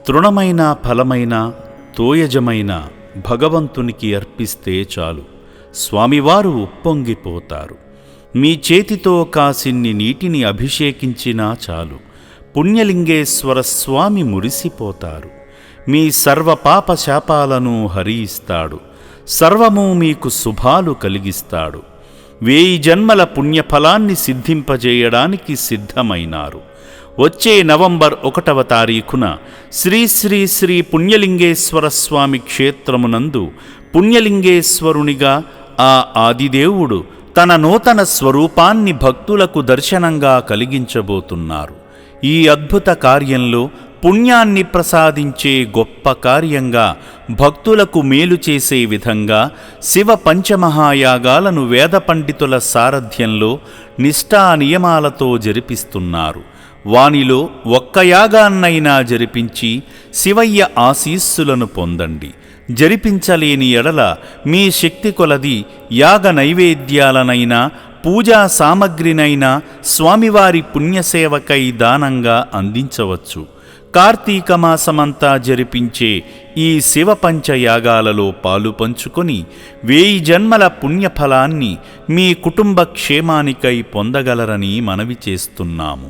తృణమైన ఫలమైన తోయజమైన భగవంతునికి అర్పిస్తే చాలు, స్వామివారు ఉప్పొంగిపోతారు. మీ చేతితో కాసిన్ని నీటిని అభిషేకించినా చాలు, పుణ్యలింగేశ్వర స్వామి మురిసిపోతారు. మీ సర్వపాప శాపాలను హరిస్తాడు, సర్వము మీకు శుభాలు కలిగిస్తాడు. 1000 జన్మల పుణ్యఫలాన్ని సిద్ధింపజేయడానికి సిద్ధమైనారు. వచ్చే నవంబర్ 1వ తారీఖున శ్రీ శ్రీ శ్రీ పుణ్యలింగేశ్వర స్వామి క్షేత్రమునందు పుణ్యలింగేశ్వరునిగా ఆ ఆదిదేవుడు తన నూతన స్వరూపాన్ని భక్తులకు దర్శనంగా కలిగించబోతున్నారు. ఈ అద్భుత కార్యంలో పుణ్యాన్ని ప్రసాదించే గొప్ప కార్యంగా, భక్తులకు మేలు చేసే విధంగా శివ పంచమహాయాగాలను వేద పండితుల సారథ్యంలో నిష్ఠా నియమాలతో జరిపిస్తున్నారు. వానిలో ఒక్క యాగాన్నైనా జరిపించి శివయ్య ఆశీస్సులను పొందండి. జరిపించలేని ఎడల మీ శక్తి కొలది యాగ నైవేద్యాలనైనా పూజా సామగ్రినైనా స్వామివారి పుణ్యసేవకై దానంగా అందించవచ్చు. కార్తీక మాసమంతా జరిపించే ఈ శివపంచయాగాలలో పాలు పంచుకొని 1000 జన్మల పుణ్యఫలాన్ని మీ కుటుంబ క్షేమానికై పొందగలరని మనవి చేస్తున్నాము.